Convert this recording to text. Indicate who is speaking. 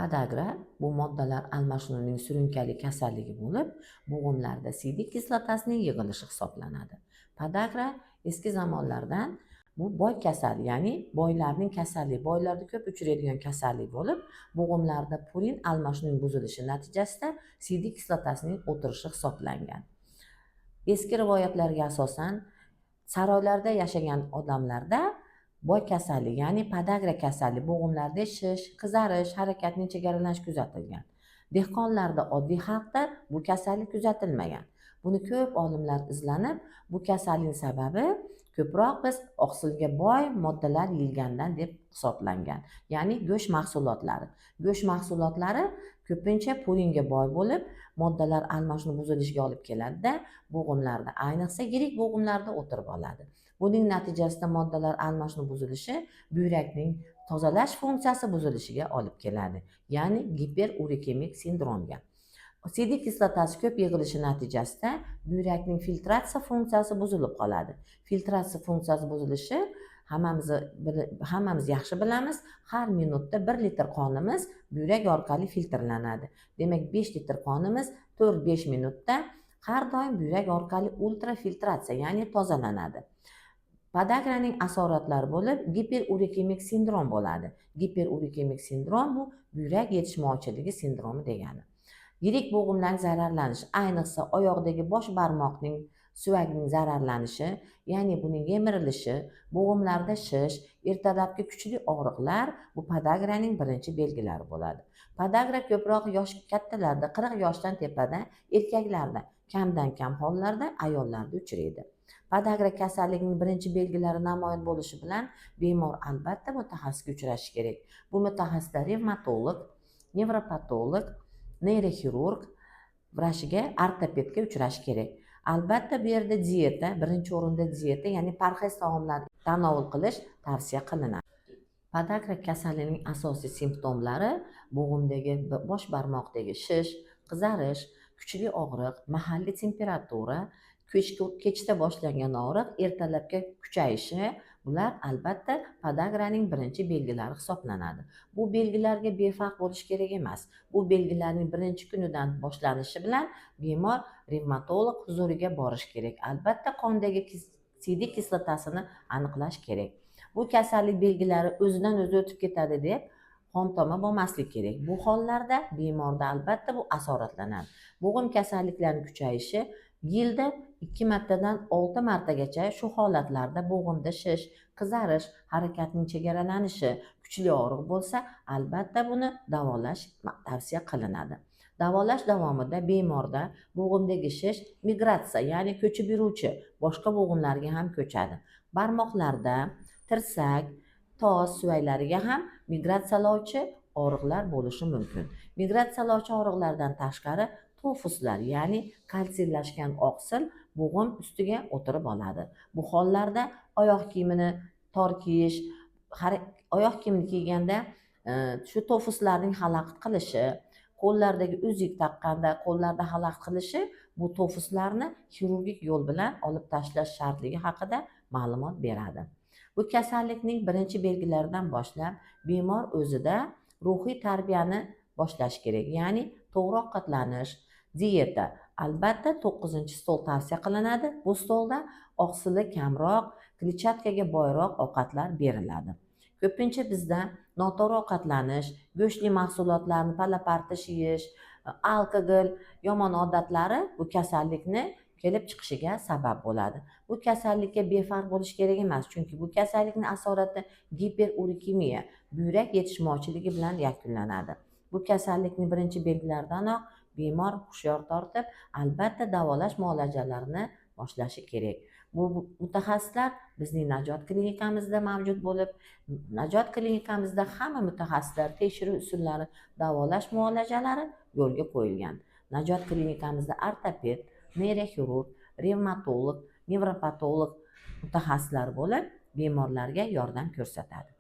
Speaker 1: Podagra bu moddalar almashinuvining surunkali kasalligi bo'lib, bo'g'imlarda sidik kislotasining yig'ilishi hisoblanadi. Podagra eski zamonlardan bu boy kasal, ya'ni boylarning kasalligi, boylarda ko'p uchraydigan kasallik bo'lib, bo'g'imlarda purin almashinuvining buzilishi natijasida sidik kislotasining o'tirishi hisoblangan. Eski rivoyatlarga asosan saroylarda yashagan odamlarda boy kasallik, ya'ni podagra kasallik, bo'g'imlarda shish, qizarish, harakatning chegaralanishi kuzatilgan. Dehqonlarda, oddiy xalqda bu kasallik kuzatilmagan. Buni ko'p olimlar izlanib, bu kasallikning sababi ko'proq biz oqsilga boy moddalar yeyilgandan deb hisoblangan. Ya'ni go'sht mahsulotlari. Go'sht mahsulotlari ko'pincha puringa boy bo'lib, moddalar almashinuv buzilishiga olib keladi-da, bo'g'imlarda, ayniqsa yirik bo'g'imlarda o'tirib oladi. Buning natijasida moddalar almashinuv buzilishi buyrakning tozalash funksiyasi buzilishiga olib keladi, ya'ni giperurikemik sindromga. Sidik kislotasi ko'p yig'ilishi natijasida buyrakning filtratsiya funksiyasi buzilib qoladi. Filtratsiya funksiyasi buzilishi hammamiz yaxshi bilamiz, har minutda 1 litr qonimiz buyrak orqali filtrlanadi. Demak, 5 litr qonimiz 4-5 minutda har doim buyrak orqali ultrafiltratsiya, ya'ni tozalanadi. Podagraning asoratlari bo'lib, giperurikemik sindrom bo'ladi. Giperurikemik sindrom bu buyrak yetishmovchiligi sindromi degani. Yirik bo'g'imlarning zararlanishi, ayniqsa oyoqdagi bosh barmoqning suyagning zararlanishi, ya'ni buning yemirilishi, bo'g'imlarda shish, ertalabki kuchli og'riqlar bu podagraning birinchi belgilari bo'ladi. Podagra ko'proq yosh kattalarda, 40 yoshdan tepada erkaklarda, kamdan kam hollarda ayollarda uchraydi. Podagra kasalligining birinchi belgilari namoyon bo'lishi bilan bemor albatta mutaxassisga uchrashi kerak. Bu mutaxassislar revmatolog, nevropatolog, neyroxirurg vrachiga, ortopedga uchrash kerak. Albatta bu yerda dieta, birinchi o'rinda dieta, ya'ni parhez taomlar tanovul qilish tavsiya qilinadi. Podagra kasalligining asosiy simptomlari bo'g'imdagi bosh barmoqdagi shish, qizarish, kuchli og'riq, mahalliy temperatura, kechda boshlangan og'riq ertalabga kuchayishi, bular albatta podagraning birinchi belgilari hisoblanadi. Bu belgilarga befarq bo'lish kerak emas. Bu belgilarning birinchi kunidan boshlanishi bilan bemor revmatolog huzuriga borish kerak. Albatta qondagi sidik kislotasini aniqlash kerak. Bu kasallik belgilari o'zidan o'zi o'tib ketadi deb qon toma bo'lmaslik kerak. Bu hollarda bemorda albatta bu asoratlanadi. Bo'g'im kasalliklarining kuchayishi yilda 2 martadan 6 martagacha shu holatlarda bo'g'imda shish, qizarish, harakatning chegaralanishi, kuchli og'riq bo'lsa, albatta buni davolash tavsiya qilinadi. Davolash davomida bemorda bo'g'imdagi shish migratsiya, ya'ni ko'chib yuruvchi boshqa bo'g'imlarga ham ko'chadi. Barmoqlarda, tirsak, tos suyaklariga ham migratsiyalovchi og'riqlar bo'lishi mumkin. Migratsiyalovchi og'riqlardan tashqari tofuslar, ya'ni kalsiyllashgan oqsil bo'g'im ustiga o'tirib oladi. Bu hollarda oyoq kiyimini tor kiyish, oyoq kiyimni kiyganda shu tofuslarning xalaqit qilishi, qo'llardagi uzuk taqqanda qo'llarda xalaqit qilishi bu tofuslarni xirurgik yo'l bilan olib tashlash shartligi haqida ma'lumot beradi. Bu kasallikning birinchi belgilaridan boshlab bemor o'zida ruhiy tarbiyani boshlash kerak, ya'ni to'g'ri ovqatlanish, dieta. Albatta 9-stol tavsiya qilinadi. Bu stolda oqsili kamroq, kletchatkaga boyroq ovqatlar beriladi. Ko'pincha bizda noto'g'ri ovqatlanish, go'shtli mahsulotlarni palapartish yeyish, alkogol, yomon odatlari bu kasallikni kelib chiqishiga sabab bo'ladi. Bu kasallikka befarq bo'lish kerak emas, chunki bu kasallikning asorati giperurikemiya, buyrak yetishmovchiligi bilan yakunlanadi. Bu kasallikning birinchi belgilaridanoq bemor hushyor tortib, albatta davolash muolajalarini boshlashi kerak. Bu mutaxassislar bizning Najot klinikamizda mavjud bo'lib, Najot klinikamizda hamma mutaxassislar tekshiruv usullari, davolash muolajalari yo'lga qo'yilgan. Najot klinikamizda ortoped, neyroxirurg, revmatolog, nevropatolog mutaxassislar bo'lib, bemorlarga yordam ko'rsatadi.